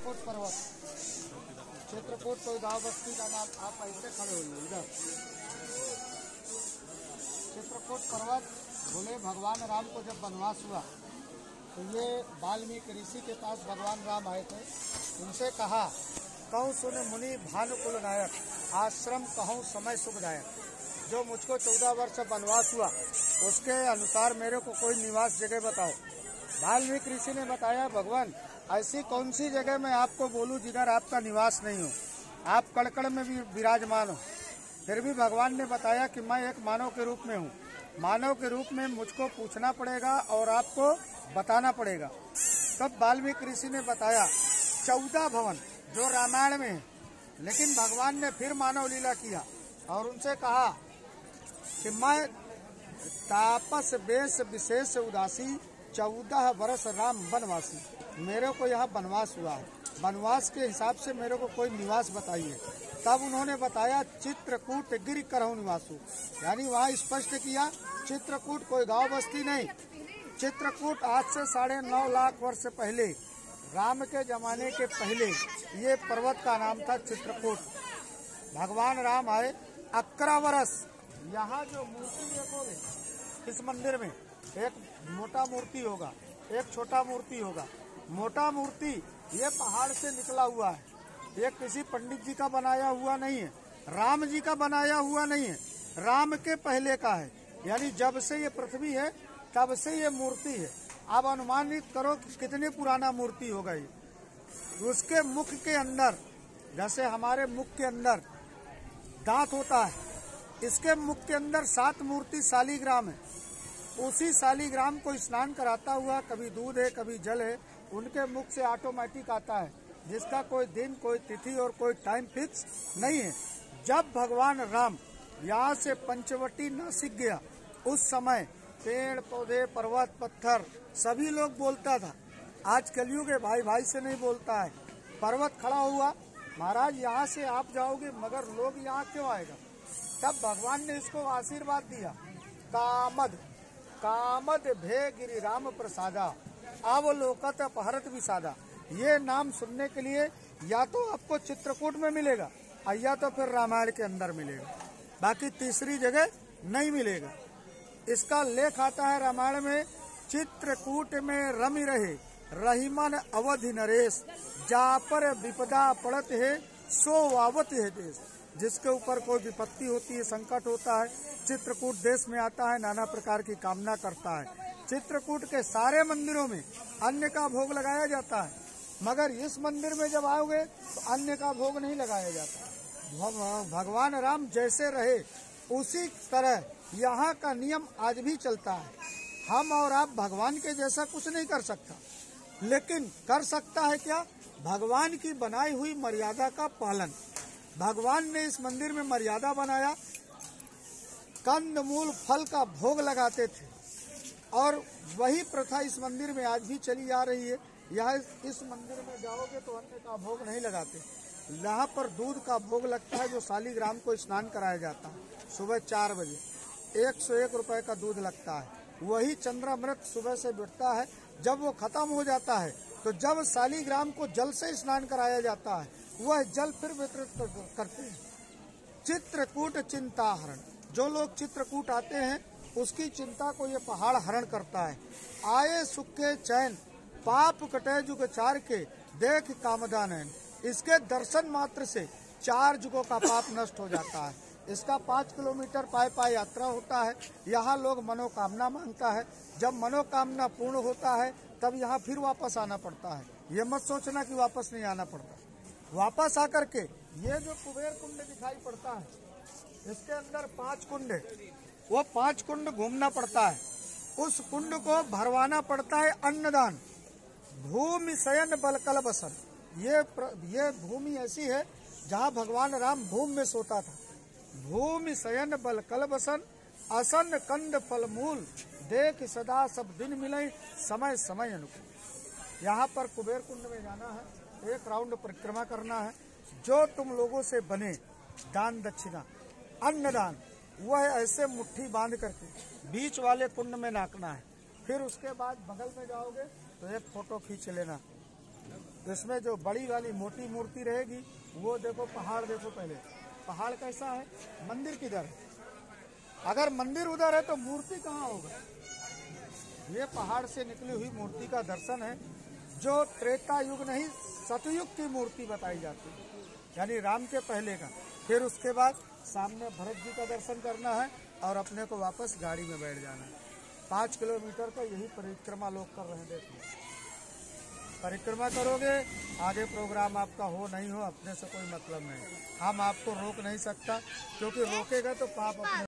चित्रकूट पर्वत। चित्रकूट कोई गांव बस्ती का नाम। आप ऐसे खड़े होइए इधर। चित्रकूट पर्वत बोले भगवान राम को जब वनवास हुआ तो ये वाल्मीकि ऋषि के पास भगवान राम आए थे। उनसे कहा, कहूँ सुन मुनि भानुकुल नायक, आश्रम कहूँ समय सुखदायक। जो मुझको 14 वर्ष वनवास हुआ उसके अनुसार मेरे को कोई निवास जगह बताओ। वाल्मीकि ऋषि ने बताया, भगवान ऐसी कौन सी जगह मैं आपको बोलूं जिधर आपका निवास नहीं हो, आप कड़कड़ में भी विराजमान हो। फिर भी भगवान ने बताया कि मैं एक मानव के रूप में हूँ। मानव के रूप में मुझको पूछना पड़ेगा और आपको बताना पड़ेगा। तब वाल्मीकि ऋषि ने बताया 14 भवन जो रामायण में है। लेकिन भगवान ने फिर मानव लीला किया और उनसे कहा कि मैं तापस वेश विशेष उदासी 14 वर्ष राम वनवासी। मेरे को यहाँ वनवास हुआ है, वनवास के हिसाब से मेरे को कोई निवास बताइए। तब उन्होंने बताया चित्रकूट गिरि करहु निवासु, यानी वहाँ स्पष्ट किया चित्रकूट कोई गांव बस्ती नहीं। चित्रकूट आज से 9.5 लाख वर्ष पहले, राम के जमाने के पहले ये पर्वत का नाम था चित्रकूट। भगवान राम आए 11 वर्ष। यहाँ जो मूर्ति देखोगे इस मंदिर में, एक मोटा मूर्ति होगा, एक छोटा मूर्ति होगा। मोटा मूर्ति ये पहाड़ से निकला हुआ है, ये किसी पंडित जी का बनाया हुआ नहीं है, राम जी का बनाया हुआ नहीं है, राम के पहले का है। यानी जब से ये पृथ्वी है तब से ये मूर्ति है। आप अनुमानित करो कि कितनी पुराना मूर्ति होगा ये। उसके मुख के अंदर, जैसे हमारे मुख के अंदर दांत होता है, इसके मुख के अंदर 7 मूर्ति शालिग्राम है। उसी शालिग्राम को स्नान कराता हुआ, कभी दूध है कभी जल है, उनके मुख से ऑटोमेटिक आता है, जिसका कोई दिन कोई तिथि और कोई टाइम फिक्स नहीं है। जब भगवान राम यहाँ से पंचवटी नासिक गया, उस समय पेड़ पौधे पर्वत पत्थर सभी लोग बोलता था। आज कलयुग है, भाई भाई से नहीं बोलता है। पर्वत खड़ा हुआ, महाराज यहाँ से आप जाओगे मगर लोग यहाँ क्यों आएगा। तब भगवान ने इसको आशीर्वाद दिया, कामद कामद भे गिरि राम प्रसादा अवलोकत अपहरत विसादा। ये नाम सुनने के लिए या तो आपको चित्रकूट में मिलेगा या तो फिर रामायण के अंदर मिलेगा, बाकी तीसरी जगह नहीं मिलेगा। इसका लेख आता है रामायण में, चित्रकूट में रमि रहे रहीमन अवधि नरेश, जा पर विपदा पड़त है सो वावत है देश। जिसके ऊपर कोई विपत्ति होती है, संकट होता है, चित्रकूट देश में आता है, नाना प्रकार की कामना करता है। चित्रकूट के सारे मंदिरों में अन्न का भोग लगाया जाता है, मगर इस मंदिर में जब आओगे तो अन्न का भोग नहीं लगाया जाता। भगवान राम जैसे रहे उसी तरह यहाँ का नियम आज भी चलता है। हम और आप भगवान के जैसा कुछ नहीं कर सकता, लेकिन कर सकता है क्या, भगवान की बनाई हुई मर्यादा का पालन। भगवान ने इस मंदिर में मर्यादा बनाया, कंद मूल फल का भोग लगाते थे और वही प्रथा इस मंदिर में आज भी चली आ रही है। यहाँ इस मंदिर में जाओगे तो अन्न का भोग नहीं लगाते, यहाँ पर दूध का भोग लगता है, जो शालिग्राम को स्नान कराया जाता है सुबह 4 बजे। 101 रुपए का दूध लगता है। वही चंद्रामृत सुबह से बिकता है। जब वो खत्म हो जाता है तो जब शालिग्राम को जल से स्नान कराया जाता है, वह जल फिर वितरित करते हैं। चित्रकूट चिंता हरण, जो लोग चित्रकूट आते हैं उसकी चिंता को ये पहाड़ हरण करता है। आए सुखे चैन पाप कटे जुग चार के, देख कामदानैन। इसके दर्शन मात्र से 4 जुगों का पाप नष्ट हो जाता है। इसका 5 किलोमीटर पाए यात्रा होता है। यहाँ लोग मनोकामना मांगता है, जब मनोकामना पूर्ण होता है तब यहाँ फिर वापस आना पड़ता है। ये मत सोचना कि वापस नहीं आना पड़ता। वापस आकर के ये जो कुबेर कुंड दिखाई पड़ता है, इसके अंदर 5 कुंड है, वो 5 कुंड घूमना पड़ता है। उस कुंड को भरवाना पड़ता है अन्नदान। भूमि शयन बलकल बसन, ये भूमि ऐसी है जहाँ भगवान राम भूमि में सोता था। भूमि शयन बलकल बसन, असन कंद फल मूल, देख सदा सब दिन मिले समय समय अनुकूल। यहाँ पर कुबेर कुंड में जाना है, 1 राउंड परिक्रमा करना है। जो तुम लोगों से बने दान दक्षिणा अन्नदान, वह ऐसे मुट्ठी बांध करके बीच वाले कुंड में नाकना है। फिर उसके बाद बगल में जाओगे तो एक फोटो खींच लेना। इसमें जो बड़ी वाली मोटी मूर्ति रहेगी वो देखो, पहाड़ देखो पहले, पहाड़ कैसा है, मंदिर किधर है? अगर मंदिर उधर है तो मूर्ति कहाँ होगा? ये पहाड़ से निकली हुई मूर्ति का दर्शन है, जो त्रेता युग नहीं सतयुग की मूर्ति बताई जाती है, यानी राम के पहले का। फिर उसके बाद सामने भरत जी का दर्शन करना है और अपने को वापस गाड़ी में बैठ जाना है। 5 किलोमीटर का यही परिक्रमा लोग कर रहे हैं। देखिए, परिक्रमा करोगे, आगे प्रोग्राम आपका हो नहीं हो अपने से कोई मतलब नहीं, हम आपको रोक नहीं सकता, क्योंकि रोकेगा तो पाप अपने